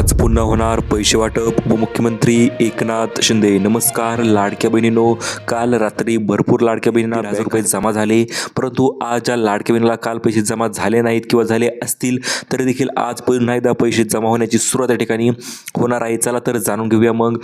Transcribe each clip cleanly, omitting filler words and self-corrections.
आज पुन्हा होणार पैसे वाटप. उपमुख्यमंत्री एकनाथ शिंदे. नमस्कार लाडक्या बहिणींनो, काल रात्री भरपूर लाडक्या बहिणींना 1000 रुपये जमा झाले, परंतु आज ज्या लाडक्या बहिणीला काल पैसे जमा झाले नाहीत किंवा झाले असतील तरी देखील आज पुन्हा एकदा पैसे जमा होण्याची सुरुवात या ठिकाणी होणार आहे. चला तर जाणून घेऊया मग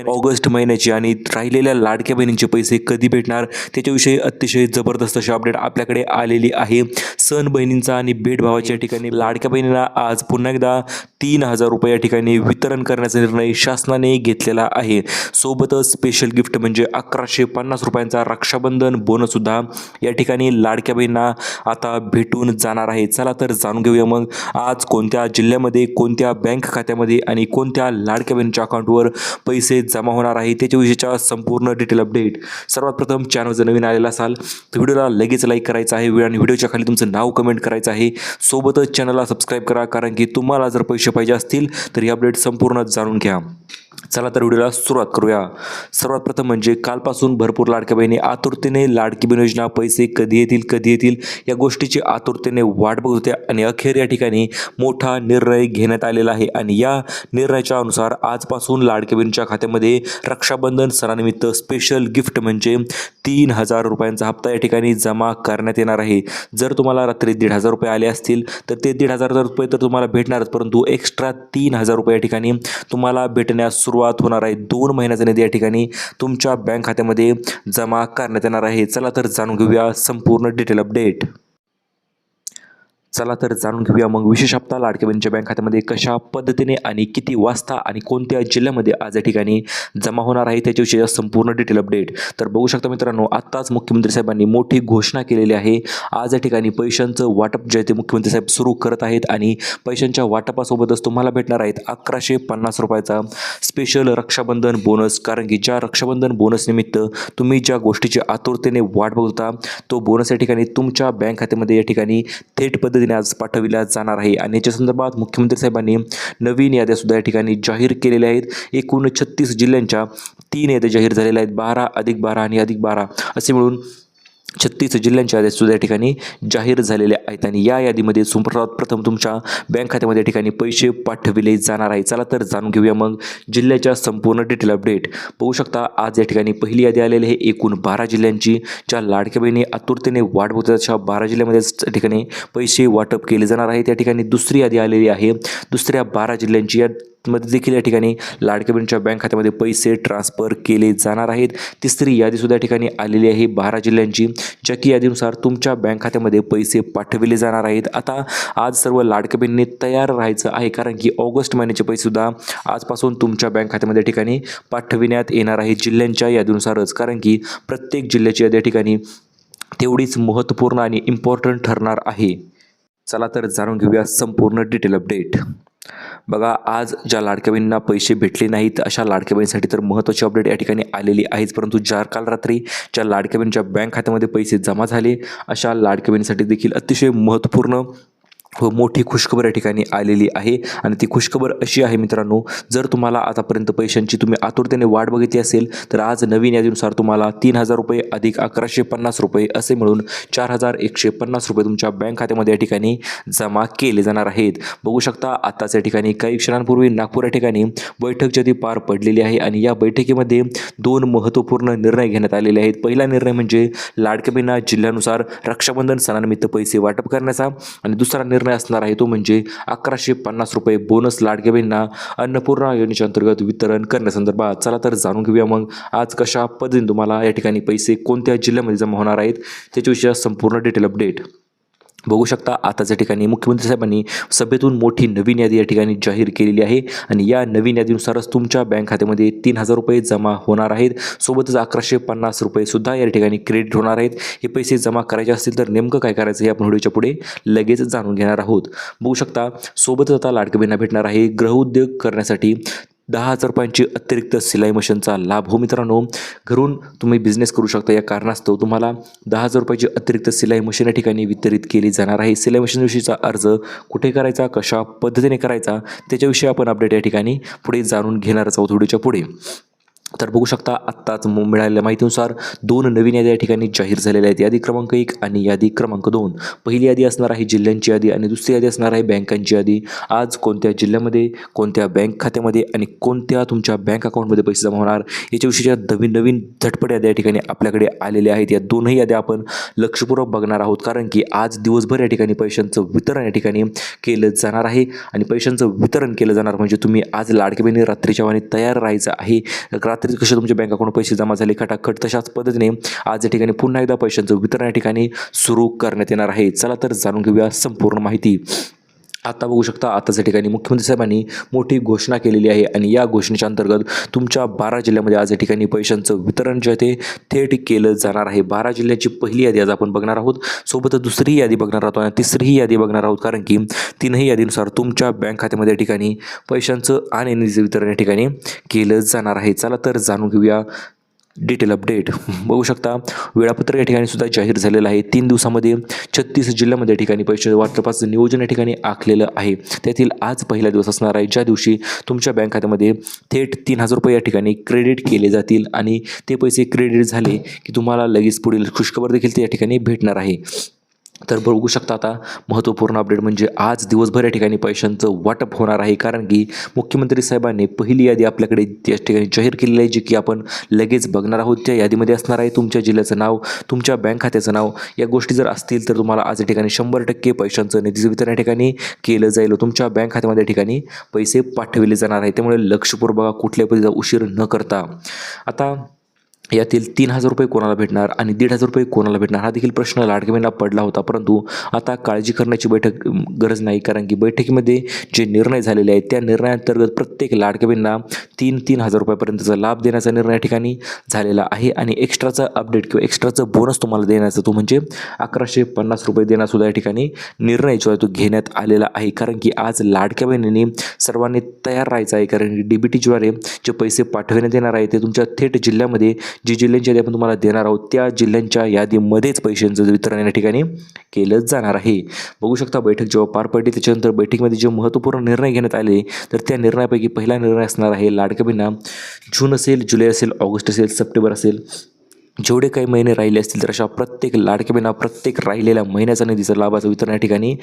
ऑगस्ट महिन्याची आणि राहिलेल्या लाडक्या बहिणींचे पैसे कधी भेटणार त्याच्याविषयी अतिशय जबरदस्त अशी अपडेट आपल्याकडे आलेली आहे. सण बहिणींचा आणि भेटभावाच्या ठिकाणी लाडक्या बहिणीला आज पुन्हा एकदा 3000 रुपये या ठिकाणी वितरण करण्याचा निर्णय शासनाने घेतलेला आहे. सोबतच स्पेशल गिफ्ट म्हणजे 1150 रुपयांचा रक्षाबंधन बोनस सुद्धा या ठिकाणी लाडक्या बहिणींना आता भेटून जाणार आहे. चला तर जाणून घेऊया मग आज कोणत्या जिल्ह्यामध्ये, कोणत्या बँक खात्यामध्ये आणि कोणत्या लाडक्या बहिणीच्या अकाउंटवर पैसे जमा होणार आहे त्याच्याविषयीच्या संपूर्ण डिटेल अपडेट. सर्वात प्रथम चॅनल जर नवीन आलेला असाल तर व्हिडिओला लगेच लाईक करायचा आहे आणि व्हिडिओच्या खाली तुमचं नाव कमेंट करायचं आहे. सोबतच चॅनलला सबस्क्राईब करा, कारण की तुम्हाला जर पैसे पाहिजे असतील तर ही अपडेट संपूर्ण जाणून घ्या. चला तर व्हिडिओला सुरुवात करूया. सर्वात प्रथम म्हणजे कालपासून भरपूर लाडक्या बहिणी आतुरतेने लाडकी बहीण योजना पैसे कधी येतील या गोष्टीची आतुरतेने वाट बघत होत्या आणि अखेर या ठिकाणी मोठा निर्णय घेण्यात आलेला आहे. आणि या निर्णयाच्या अनुसार आजपासून लाडकी बहिणीच्या खात्यामध्ये रक्षाबंधन सणानिमित्त स्पेशल गिफ्ट म्हणजे 3000 रुपयांचा हप्ता या ठिकाणी जमा करण्यात येणार आहे. जर तुम्हाला रात्री 1500 रुपये आले असतील तर ते 1500 रुपये तर तुम्हाला भेटणारच, परंतु एक्स्ट्रा 3000 रुपये या ठिकाणी तुम्हाला भेटण्यास सुरुवात होणार आहे. 2 महिन्याचा निधी या ठिकाणी तुमच्या बँक खात्यामध्ये जमा करण्यात येणार आहे. चला तर जाणून घेऊया संपूर्ण डिटेल अपडेट. चला तर जाणून घेऊया मग विशेष हप्ता लाडक्या बहिणीच्या बँक खात्यामध्ये कशा पद्धतीने आणि किती वाजता आणि कोणत्या जिल्ह्यामध्ये आज या ठिकाणी जमा होणार आहे त्याच्याविषयी संपूर्ण डिटेल अपडेट. तर बघू शकता मित्रांनो, आत्ताच मुख्यमंत्री साहेबांनी मोठी घोषणा केलेली आहे. आज या ठिकाणी पैशांचं वाटप जे ते मुख्यमंत्री साहेब सुरू करत आहेत आणि पैशांच्या वाटपासोबतच तुम्हाला भेटणार आहेत 1150 रुपयाचा स्पेशल रक्षाबंधन बोनस. कारण की ज्या रक्षाबंधन बोनस निमित्त तुम्ही ज्या गोष्टीची आतुरतेने वाट बघता तो बोनस या ठिकाणी तुमच्या बँक खात्यामध्ये या ठिकाणी थेट पद्धतीने आज पाठविल्या जाणार आहे. आणि याच्या संदर्भात मुख्यमंत्री साहेबांनी नवीन याद्या सुद्धा या ठिकाणी जाहीर केलेल्या आहेत. एकूण 36 जिल्ह्यांच्या 3 याद्या जाहीर झालेल्या आहेत. 12 अधिक 12 आणि अधिक 12 असे मिळून 36 जिल्ह्यांच्या याद्या सुद्धा या ठिकाणी जाहीर झालेल्या आहेत. आणि या यादीमध्ये सर्वात प्रथम तुमच्या बँक खात्यामध्ये या ठिकाणी पैसे पाठविले जाणार आहे. चला तर जाणून घेऊया मग जिल्ह्याच्या संपूर्ण डिटेल अपडेट. बघू शकता आज या ठिकाणी पहिली यादी आलेली आहे एकूण 12 जिल्ह्यांची. ज्या लाडक्या बहिणी आतुरतेने वाट बघतात अशा 12 जिल्ह्यामध्येच या ठिकाणी पैसे वाटप केले जाणार आहे. त्या ठिकाणी दुसरी यादी आलेली आहे दुसऱ्या 12 जिल्ह्यांची. या मध्ये देखील या ठिकाणी लाडक्या बहिणीच्या बँक खात्यामध्ये पैसे ट्रान्सफर केले जाणार आहेत. तिसरी यादीसुद्धा या ठिकाणी आलेली आहे 12 जिल्ह्यांची, ज्या की यादीनुसार तुमच्या बँक खात्यामध्ये पैसे पाठविले जाणार आहेत. आता आज सर्व लाडक्या बहिणींनी तयार राहायचं आहे, कारण की ऑगस्ट महिन्याचे पैसेसुद्धा आजपासून तुमच्या बँक खात्यामध्ये या ठिकाणी पाठविण्यात येणार आहे जिल्ह्यांच्या यादीनुसारच. कारण की प्रत्येक जिल्ह्याची यादी या ठिकाणी तेवढीच महत्त्वपूर्ण आणि इम्पॉर्टंट ठरणार आहे. चला तर जाणून घेऊया संपूर्ण डिटेल अपडेट. बघा, आज ज्या लाडक्या बहिणींना पैसे भेटले नाहीत अशा लाडक्या बहिणीसाठी तर महत्त्वाची अपडेट या ठिकाणी आलेली आहेच, परंतु ज्या काल रात्री ज्या लाडक्या बहिणीच्या बँक खात्यामध्ये पैसे जमा झाले अशा लाडक्या बहिणीसाठी देखील अतिशय महत्त्वपूर्ण व मोठी खुशखबर या ठिकाणी आलेली आहे. आणि ती खुशखबर अशी आहे मित्रांनो, जर तुम्हाला आतापर्यंत पैशांची तुम्ही आतुरतेने वाट बघितली असेल तर आज नवीन यादीनुसार तुम्हाला 3000 रुपये अधिक 1150 रुपये असे मिळून 4150 रुपये तुमच्या बँक खात्यामध्ये या ठिकाणी जमा केले जाणार आहेत. बघू शकता आत्ताच या ठिकाणी काही क्षणांपूर्वी नागपूर या ठिकाणी बैठक जी पार पडलेली आहे आणि या बैठकीमध्ये 2 महत्त्वपूर्ण निर्णय घेण्यात आलेले आहेत. पहिला निर्णय म्हणजे लाडक्या बहिणींना जिल्ह्यानुसार रक्षाबंधन सणानिमित्त पैसे वाटप करण्याचा आणि दुसरा निर्णय असणार आहे तो म्हणजे 1150 रुपये बोनस लाडक्या बहिणींना अन्नपूर्णा योजनेच्या अंतर्गत वितरण करण्यासंदर्भात. चला तर जाणून घेऊया मग आज कशा पद्धतीने तुम्हाला या ठिकाणी पैसे कोणत्या जिल्ह्यामध्ये जमा होणार आहेत त्याच्याविषयी संपूर्ण डिटेल अपडेट. बघू शकता आताच्या ठिकाणी मुख्यमंत्री साहेबांनी सभेतून मोठी नवीन यादी या ठिकाणी जाहीर केलेली आहे आणि या नवीन यादीनुसारच तुमच्या बँक खात्यामध्ये 3000 रुपये जमा होणार आहेत. सोबतच 1150 रुपये सुद्धा या ठिकाणी क्रेडिट होणार आहेत. हे पैसे जमा करायचे असतील तर नेमकं काय करायचं हे आपण व्हिडिओच्या पुढे लगेच जाणून घेणार आहोत. बघू शकता सोबतच आता लाडक्या बहिणींना भेटणार आहे गृहउद्योग करण्यासाठी 10,000 रुपयांची अतिरिक्त सिलाई मशीनचा लाभ. हो मित्रांनो, घरून तुम्ही बिझनेस करू शकता. या कारणास्तव तुम्हाला 10,000 रुपयाची अतिरिक्त सिलाई मशीन या ठिकाणी वितरित केली जाणार आहे. सिलाई मशीनविषयीचा अर्ज कुठे करायचा, कशा पद्धतीने करायचा त्याच्याविषयी आपण अपडेट या ठिकाणी पुढे जाणून घेणारच आहोत व्हिडिओच्या पुढे. तर बघू शकता आत्ताच मिळालेल्या माहितीनुसार 2 नवीन याद्या या ठिकाणी जाहीर झालेल्या आहेत. यादी क्रमांक 1 आणि यादी क्रमांक 2. पहिली यादी असणार आहे जिल्ह्यांची यादी आणि दुसरी यादी असणार आहे बँकांची यादी. आज कोणत्या जिल्ह्यामध्ये, कोणत्या बँक खात्यामध्ये आणि कोणत्या तुमच्या बँक अकाउंटमध्ये पैसे जमा होणार याच्याविषयीच्या नवीन नवीन झटपट याद्या या ठिकाणी आपल्याकडे आलेल्या आहेत. या दोनही याद्या आपण लक्षपूर्वक बघणार आहोत, कारण की आज दिवसभर या ठिकाणी पैशांचं वितरण या ठिकाणी केलं जाणार आहे आणि पैशांचं वितरण केलं जाणार म्हणजे तुम्ही आज लाडकी बहिणी रात्रीच्या वेळी तयार राहायचं आहे. रात्री कसे तुमच्या बँक अकाउंट पैसे जमा झाले खटाखट, तशाच पद्धतीने आज या ठिकाणी पुन्हा एकदा पैशांचं वितरण या ठिकाणी सुरू करण्यात येणार आहे. चला तर जाणून घेऊया संपूर्ण माहिती. आता बघू शकता आताच या ठिकाणी मुख्यमंत्री साहेबांनी मोठी घोषणा केलेली आहे आणि या घोषणेच्या अंतर्गत तुमच्या 12 जिल्ह्यामध्ये आज या ठिकाणी पैशांचं वितरण जे आहे ते थेट केलं जाणार आहे. 12 जिल्ह्याची पहिली यादी आज आपण बघणार आहोत, सोबतच दुसरी यादी बघणार आहोत आणि तिसरीही यादी बघणार आहोत, कारण की तीनही यादीनुसार तुमच्या बँक खात्यामध्ये या ठिकाणी पैशांचं आणि निधीचं वितरण या ठिकाणी केलं जाणार आहे. चला तर जाणून घेऊया डिटेल अपडेट. बघू शकता वेळापत्रक या ठिकाणी सुद्धा जाहीर झालेलं आहे. 3 दिवसामध्ये 36 जिल्ह्यामध्ये या ठिकाणी पैसे वाटपाचं नियोजन या ठिकाणी आखलेलं आहे. त्यातील आज पहिला दिवस असणार आहे, ज्या दिवशी तुमच्या बँक खात्यामध्ये थेट 3,000 रुपये या ठिकाणी क्रेडिट केले जातील आणि ते पैसे क्रेडिट झाले की तुम्हाला लगेच पुढील खुशखबर देखील ते या ठिकाणी भेटणार आहे. तर बघू शकता आता महत्त्वपूर्ण अपडेट म्हणजे आज दिवसभर या ठिकाणी पैशांचं वाटप होणार आहे, कारण की मुख्यमंत्री साहेबांनी पहिली यादी आपल्याकडे त्या ठिकाणी जाहीर केलेली आहे, जी की आपण लगेच बघणार आहोत. त्या यादीमध्ये असणार आहे तुमच्या जिल्ह्याचं नाव, तुमच्या बँक खात्याचं नाव. या गोष्टी जर असतील तर तुम्हाला आज या ठिकाणी 100% पैशांचं निधीचं वितरण या ठिकाणी केलं जाईल. तुमच्या बँक खात्यामध्ये या ठिकाणी पैसे पाठवले जाणार आहे. त्यामुळे लक्षपूर्वक बघा, कुठल्याही पद्धतीचा उशीर न करता. आता यातील 3,000 रुपये कोणाला भेटणार आणि 1,500 रुपये कोणाला भेटणार हा देखील प्रश्न लाडकी बहिणीला पडला होता, परंतु आता काळजी करण्याची गरज नाही, कारण की बैठकीमध्ये जे निर्णय झालेले आहेत त्या निर्णयाअंतर्गत प्रत्येक लाडकी बहिणींना 3,000 रुपयापर्यंतचा लाभ देण्याचा निर्णय या ठिकाणी झालेला आहे आणि एक्स्ट्राचा अपडेट किंवा एक्स्ट्राचा बोनस तुम्हाला देण्याचा तो म्हणजे 1,150 रुपये देण्यासुद्धा या ठिकाणी निर्णय जो आहे तो घेण्यात आलेला आहे. कारण की आज लाडक्या बहिणींनी सर्वांनी तयार राहायचं आहे, कारण की DBTद्वारे जे पैसे पाठवण्यात येणार आहे ते तुमच्या थेट जिल्ह्यामध्ये जी जिल्ह्यांची यादी आपण तुम्हाला देणार आहोत त्या जिल्ह्यांच्या यादीमध्येच पैशांचं वितरण या ठिकाणी केलं जाणार आहे. बघू शकता बैठक जेव्हा पार पडली त्याच्यानंतर बैठकीमध्ये जे महत्त्वपूर्ण निर्णय घेण्यात आले तर त्या निर्णयापैकी पहिला निर्णय असणार आहे लाडक्या बहिणींना जून असेल, जुलै असेल, ऑगस्ट असेल, सप्टेंबर असेल, जेवढे काही महिने राहिले असतील तर अशा प्रत्येक लाडक्या बहिणींना प्रत्येक राहिलेल्या महिन्याचा निधीचं लाभाचं वितरण या ठिकाणी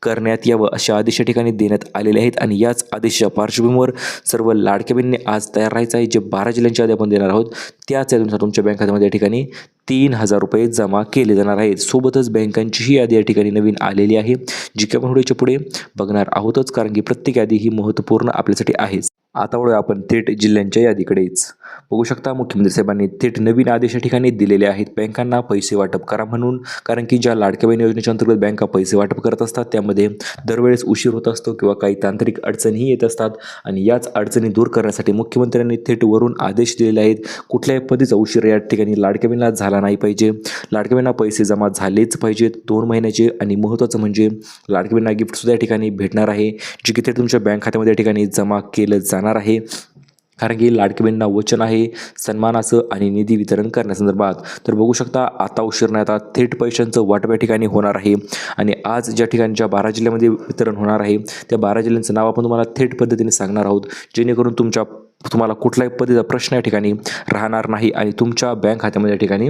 करण्यात यावं अशा आदेश या ठिकाणी देण्यात आलेले आहेत आणि याच आदेशाच्या पार्श्वभूमीवर सर्व लाडक्या बहिणींनी आज तयार राहायचं आहे. जे 12 जिल्ह्यांच्या यादी आपण देणार आहोत त्याच यादीनुसार तुमच्या बँक खात्यामध्ये या ठिकाणी 3,000 रुपये जमा केले जाणार आहेत. सोबतच बँकांचीही यादी या ठिकाणी नवीन आलेली आहे, जी की आपण पुढे बघणार आहोतच, कारण की प्रत्येक यादी ही महत्त्वपूर्ण आपल्यासाठी आहेच. आता वळूया आपण थेट जिल्ह्यांच्या यादीकडेच. बघू शकता मुख्यमंत्री साहेबांनी थेट नवीन आदेश या ठिकाणी दिलेले आहेत बँकांना पैसे वाटप करा म्हणून, कारण की ज्या लाडक्या बहीण योजनेच्या अंतर्गत बँका पैसे वाटप करत असतात त्यामध्ये दरवेळेस उशीर होत असतो किंवा काही तांत्रिक अडचणीही येत असतात आणि याच अडचणी दूर करण्यासाठी मुख्यमंत्र्यांनी थेट वरून आदेश दिलेले आहेत. कुठल्याही पद्धतीचा उशीर या ठिकाणी लाडक्या बहिणीला झाला नाही पाहिजे. लाडक्या बहिणींना पैसे जमा झालेच पाहिजेत 2 महिन्याचे आणि महत्त्वाचं म्हणजे लाडक्या बहिणींना गिफ्टसुद्धा या ठिकाणी भेटणार आहे, जे की थेट तुमच्या बँक खात्यामध्ये या ठिकाणी जमा केलं जाणार आहे. कारण की लाडकी बहिणींना वचन आहे सन्मानाचं आणि निधी वितरण करण्यासंदर्भात. तर बघू शकता आता उशीर नाही, आता थेट पैशांचं वाटप या ठिकाणी होणार आहे आणि आज ज्या ठिकाणी ज्या 12 जिल्ह्यामध्ये वितरण होणार आहे त्या 12 जिल्ह्यांचं नाव आपण तुम्हाला थेट पद्धतीने सांगणार आहोत, जेणेकरून तुम्हाला कुठल्याही पद्धतीचा प्रश्न या ठिकाणी राहणार नाही आणि तुमच्या बँक खात्यामध्ये या ठिकाणी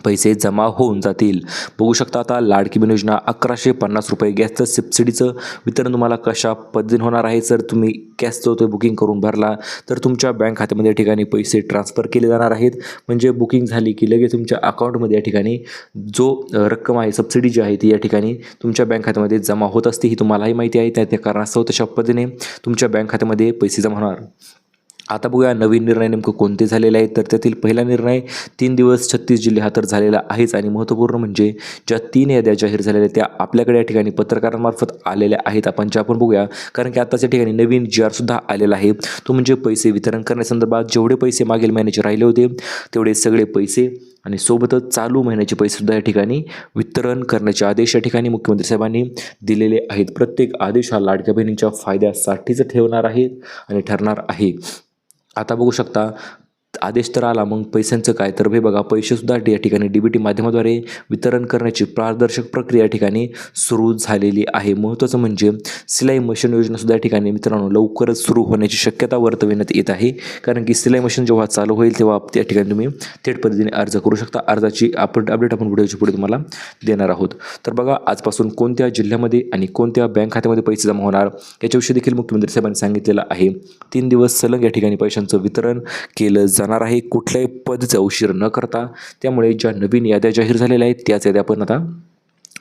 पैसे जमा होऊन जातील. बघू शकता आता लाडकी बहीण योजना 1,150 रुपये गॅसचं सबसिडीचं वितरण तुम्हाला कशा पद्धतीने होणार आहे. जर तुम्ही गॅसचं तो बुकिंग करून भरला तर तुमच्या बँक खात्यामध्ये या ठिकाणी पैसे ट्रान्सफर केले जाणार आहेत, म्हणजे बुकिंग झाली की लगेच तुमच्या अकाउंटमध्ये या ठिकाणी जो रक्कम आहे सबसिडी जी आहे ती या ठिकाणी तुमच्या बँक खात्यामध्ये जमा होत असते. ही तुम्हालाही माहिती आहे, त्या कारणास्तव तशा पद्धतीने तुमच्या बँक खात्यामध्ये पैसे जमा होणार. आता बघूया नवीन निर्णय नेमकं कोणते झालेले आहेत. तर त्यातील पहिला निर्णय 3 दिवस 36 जिल्हे हा तर झालेला आहेच आणि महत्त्वपूर्ण म्हणजे ज्या 3 याद्या जाहीर झालेल्या त्या आपल्याकडे या ठिकाणी पत्रकारांमार्फत आलेल्या आहेत. आपण बघूया, कारण की आताच्या ठिकाणी नवीन GR आलेला आहे, तो म्हणजे पैसे वितरण करण्यासंदर्भात जेवढे पैसे मागील महिन्याचे राहिले होते तेवढे सगळे पैसे आणि सोबतच चालू महिन्याचे पैसेसुद्धा या ठिकाणी वितरण करण्याचे आदेश या ठिकाणी मुख्यमंत्री साहेबांनी दिलेले आहेत. प्रत्येक आदेश हा लाडक्या बहिणींच्या फायद्यासाठीच ठेवणार आहे आणि ठरणार आहे. आता बघू शकता आदेश तर आला, मग पैशांचं काय? तर हे बघा, पैसेसुद्धा या ठिकाणी DBT माध्यमाद्वारे वितरण करण्याची पारदर्शक प्रक्रिया या ठिकाणी सुरू झालेली आहे. महत्त्वाचं म्हणजे सिलाई मशीन योजनासुद्धा या ठिकाणी मित्रांनो लवकरच सुरू होण्याची शक्यता वर्तविण्यात येत आहे. कारण की सिलाई मशीन जेव्हा चालू होईल तेव्हा त्या ठिकाणी तुम्ही थेट पद्धतीने अर्ज करू शकता. अर्जाची अपडेट आपण व्हिडिओच्या पुढे तुम्हाला देणार आहोत. तर बघा, आजपासून कोणत्या जिल्ह्यामध्ये आणि कोणत्या बँक खात्यामध्ये पैसे जमा होणार याच्याविषयी देखील मुख्यमंत्री साहेबांनी सांगितलेलं आहे. 3 दिवस सलग या ठिकाणी पैशांचं वितरण केलं जाणार आहे, कुठल्याही पद्धतीचा उशीर न करता. त्यामुळे ज्या नवीन याद्या जाहीर झालेल्या आहेत त्याच याद्या आपण आता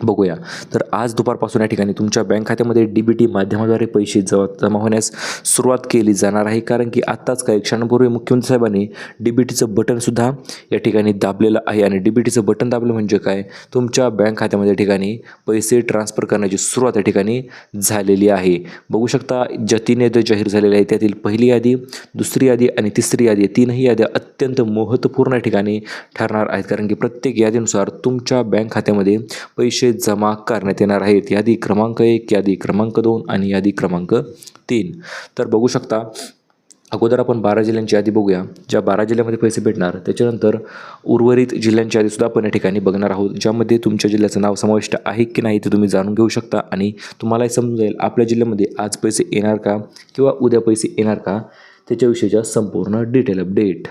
बघूया. तर आज दुपारपासून या ठिकाणी तुमच्या बँक खात्यामध्ये DBT माध्यमाद्वारे पैसे जमा होण्यास सुरुवात केली जाणार आहे. कारण की आत्ताच काही क्षणापूर्वी मुख्यमंत्री साहेबांनी DBTचं बटनसुद्धा या ठिकाणी दाबलेलं आहे. आणि DBTचं बटन दाबलं म्हणजे काय? तुमच्या बँक खात्यामध्ये या ठिकाणी पैसे ट्रान्सफर करण्याची सुरुवात या ठिकाणी झालेली आहे. बघू शकता, ज्या 3 याद्या जाहीर झालेल्या आहेत त्यातील पहिली यादी, दुसरी यादी आणि तिसरी यादी, तीनही याद्या अत्यंत महत्त्वपूर्ण या ठिकाणी ठरणार आहेत. कारण की प्रत्येक यादीनुसार तुमच्या बँक खात्यामध्ये पैसे जमा करण्यात येणार आहेत. यादी क्रमांक 1, यादी क्रमांक 2 आणि यादी क्रमांक 3. तर बघू शकता, अगोदर आपण 12 जिल्ह्यांची यादी बघूया, ज्या 12 जिल्ह्यामध्ये पैसे भेटणार. त्याच्यानंतर उर्वरित जिल्ह्यांची यादीसुद्धा आपण या ठिकाणी बघणार आहोत, ज्यामध्ये तुमच्या जिल्ह्याचं नाव समाविष्ट आहे की नाही ते तुम्ही जाणून घेऊ शकता. आणि तुम्हालाही समजेल आपल्या जिल्ह्यामध्ये आज पैसे येणार का किंवा उद्या पैसे येणार का, त्याच्याविषयीच्या संपूर्ण डिटेल अपडेट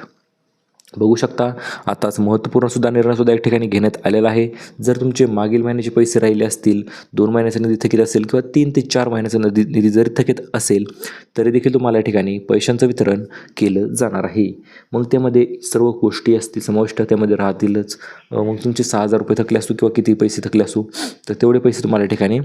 बघू शकता. आताच महत्त्वपूर्णसुद्धा निर्णयसुद्धा एक ठिकाणी घेण्यात आलेला आहे. जर तुमचे मागील महिन्याचे पैसे राहिले असतील, 2 महिन्याचा निधी थकीत असेल किंवा 3 ते 4 महिन्याचा निधी जरी थकीत असेल तरी देखील तुम्हाला या ठिकाणी पैशांचं वितरण केलं जाणार आहे. मग त्यामध्ये सर्व गोष्टी असतील समाविष्ट, त्यामध्ये राहतीलच. मग तुमचे 6,000 रुपये थकले असू किंवा किती पैसे थकले असू, तर तेवढे पैसे तुम्हाला या ठिकाणी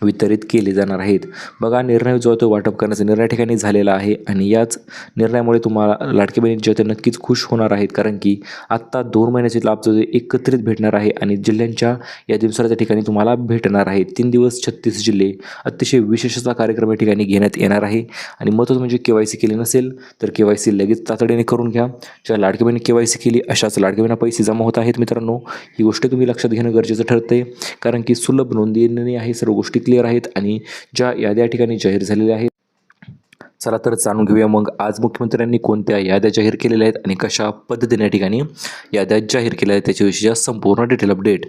वितरित केले जाणार आहेत. बघा, निर्णय जो तो वाटप करण्याचा निर्णय ठिकाणी झालेला आहे. आणि याच निर्णयामुळे तुम्हाला लाडकी बहिणीचे ते नक्कीच खुश होणार आहेत. कारण की आत्ता 2 महिन्याचे लाभ जो एकत्रित भेटणार आहे आणि जिल्ह्यांच्या यादीनुसार त्या ठिकाणी तुम्हाला भेटणार आहे. 3 दिवस 36 जिल्हे, अतिशय विशेष असा कार्यक्रम या ठिकाणी घेण्यात येणार आहे. आणि महत्त्वाचं म्हणजे KYC केली नसेल तर KYC लगेच तातडीने करून घ्या. ज्या लाडकी बहिणी KYC केली अशाच लाडकी बहिणींना पैसे जमा होत आहेत. मित्रांनो, ही गोष्ट तुम्ही लक्षात घेणं गरजेचं ठरते. कारण की सुलभ नोंदणी आहे, सर्व गोष्टी क्लिअर आहेत. आणि ज्या याद्या ठिकाणी जाहीर झालेल्या आहेत, चला तर जाणून घेऊया मग आज मुख्यमंत्र्यांनी कोणत्या याद्या जाहीर केलेल्या आहेत आणि कशा पद्धतीने या ठिकाणी याद्या जाहीर केल्या आहेत त्याच्याविषयीच्या संपूर्ण डिटेल अपडेट.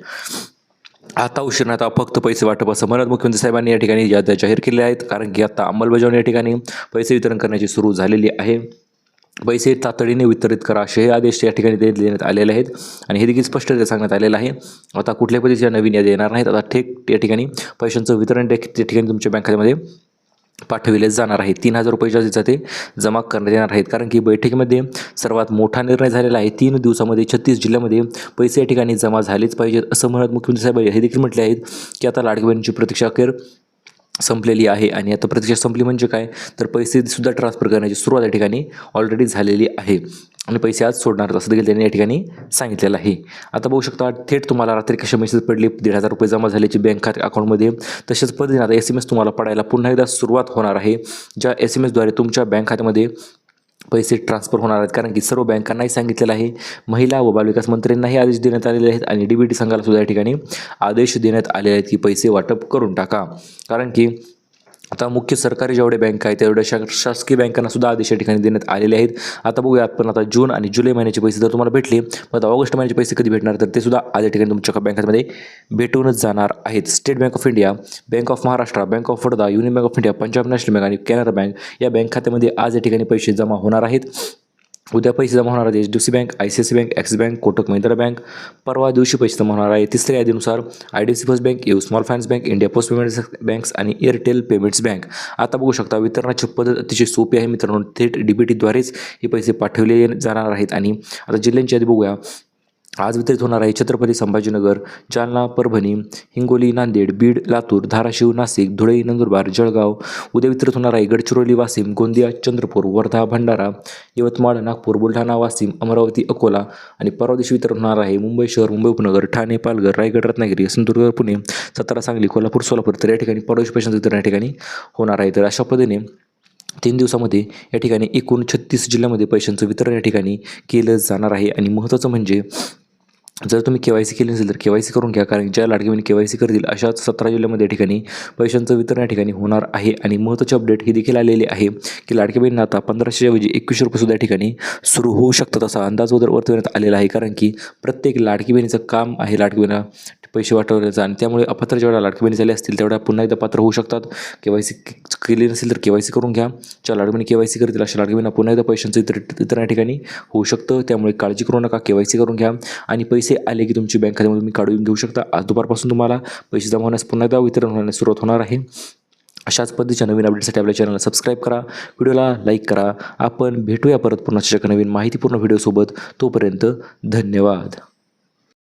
आता उशीर आता फक्त पैसे वाटप असं म्हणत मुख्यमंत्री साहेबांनी या ठिकाणी याद्या जाहीर केलेल्या आहेत. कारण की आता अंमलबजावणी या ठिकाणी पैसे वितरण करण्याची सुरू झालेली आहे. पैसे तातडीने वितरित करा असे हे आदेश या ठिकाणी देण्यात आलेले आहेत. आणि हे देखील स्पष्ट सांगण्यात आलेलं आहे. आता कुठल्याही पद्धतीच्या नवीन याद्या येणार नाहीत. आता थेट या ठिकाणी पैशांचं वितरण त्या ठिकाणी तुमच्या बँक खात्यामध्ये पाठविले जाणार आहे. 3,000 रुपये जास्तीचा ते जमा करण्यात येणार आहेत. कारण की बैठकीमध्ये सर्वात मोठा निर्णय झालेला आहे. 3 दिवसामध्ये 36 जिल्ह्यामध्ये पैसे या ठिकाणी जमा झालेच पाहिजेत असं म्हणत मुख्यमंत्री साहेब हे देखील म्हटले आहेत की आता लाडकी बहिणीची प्रतीक्षा अखेर संपलेली आहे. आणि आता प्रतीक्षा संपली म्हणजे काय, तर पैसेसुद्धा ट्रान्सफर करण्याची सुरुवात या ठिकाणी ऑलरेडी झालेली आहे. आणि पैसे आज सोडणार असं देखील त्यांनी या ठिकाणी सांगितलेलं आहे. आता बघू शकता, थेट तुम्हाला रात्री कशा मेसेज पडले 1,500 रुपये जमा झाल्याची बँक खाते अकाउंटमध्ये. तशाच पद्धतीने आता SMS तुम्हाला पडायला पुन्हा एकदा सुरुवात होणार आहे. ज्या SMSद्वारे तुमच्या बँक खात्यामध्ये पैसे ट्रान्सफर होणार आहेत. कारण की सर्व बँकांनाही सांगितलेलं आहे, महिला व बालविकास मंत्र्यांनाही आदेश देण्यात आलेले आहेत. आणि DBT संघाला सुद्धा या ठिकाणी आदेश देण्यात आले आहेत की पैसे वाटप करून टाका. कारण की आता मुख्य सरकारी जेवढे बँक आहेत तेवढ्या शासकीय बँकांना सुद्धा आदेश या ठिकाणी देण्यात आलेले आहेत. आता बघूयात, पण आता जून आणि जुलै महिन्याचे पैसे जर तुम्हाला भेटले, मग आता ऑगस्ट महिन्याचे पैसे कधी भेटणार, तर ते सुद्धा आज या ठिकाणी तुमच्या बँकामध्ये भेटूनच जाणार आहेत. State bank of India, bank of Maharashtra, bank of Baroda, union bank of India, Punjab national bank आणि कॅनरा बँक या बँक खात्यामध्ये आज या ठिकाणी पैसे जमा होणार आहेत. उद्या पैसे जमा होणार आहेत HDFC bank, ICICI bank, axis bank, Kotak Mahindra bank. परवा दिवशी पैसे जमा होणार आहे. तिसऱ्या यादीनुसार IDFC first bank, EU small finance bank, India post payments banks आणि एअरटेल पेमेंट्स बँक. आता बघू शकता, वितरणाची पद्धत अतिशय सोपी आहे मित्रांनो. थेट DBTद्वारेच हे पैसे पाठवले जाणार आहेत. आणि आता जिल्ह्यांची यादी बघूया. आज वितरित होणार आहे छत्रपती संभाजीनगर, जालना, परभणी, हिंगोली, नांदेड, बीड, लातूर, धाराशिव, नाशिक, धुळे, नंदुरबार, जळगाव. उद्या वितरित होणार आहे गडचिरोली, वाशिम, गोंदिया, चंद्रपूर, वर्धा, भंडारा, यवतमाळ, नागपूर, बुलढाणा, वाशिम, अमरावती, अकोला. आणि परवा दिवशी वितरण होणार आहे मुंबई शहर, मुंबई उपनगर, ठाणे, पालघर, रायगड, रत्नागिरी, सिंधुदुर्ग, पुणे, सातारा, सांगली, कोल्हापूर, सोलापूर. तर या ठिकाणी परवा दिवशी पैशांचं वितरण या ठिकाणी होणार आहे. तर अशा पद्धतीने 3 दिवसामध्ये या ठिकाणी एकूण 36 जिल्ह्यामध्ये पैशांचं वितरण या ठिकाणी केलं जाणार आहे. आणि महत्त्वाचं म्हणजे जर तुम्ही KYC केली नसेल तर KYC करून घ्या, कारण ज्या लाडकी बहीण KYC करतील अशाच 17 जिल्ह्यामध्ये या ठिकाणी पैशांचं वितरण या ठिकाणी होणार आहे. आणि महत्त्वाचे अपडेट ही देखील आलेली आहे की लाडकी बहीण आता 1500 ऐवजी 2100 रुपये सुद्धा या ठिकाणी सुरू होऊ शकतात असा अंदाज वर्तवण्यात आलेला आहे. कारण की प्रत्येक लाडकी बहिणीचं काम आहे लाडकी बहिणीला पैसे वाटवण्याचं, आणि त्यामुळे अपात्र जेवढ्या लाडकी बहिणी झाले असतील तेवढ्या पुन्हा एकदा पात्र होऊ शकतात. KYC केली नसेल तर KYC करून घ्या. ज्या लाडकी बहिणी KYC करतील अशा लाडकी बहिणींना पुन्हा एकदा पैशांचं वितरण या ठिकाणी होऊ शकतं. त्यामुळे काळजी करू नका, KYC करून घ्या आणि पैसे आले की तुमची बँक खात्यामध्ये तुम्ही काढून घेऊ शकता. आज दुपारपासून तुम्हाला पैसे जमा होण्यास पुन्हा एकदा वितरण होण्यास सुरुवात होणार आहे. अशाच पद्धतीच्या नवीन अपडेटसाठी आपल्या चॅनलला सबस्क्राईब करा, व्हिडिओला लाईक करा. आपण भेटूया परत पुन्हा एका नवीन माहितीपूर्ण व्हिडिओसोबत. तोपर्यंत धन्यवाद.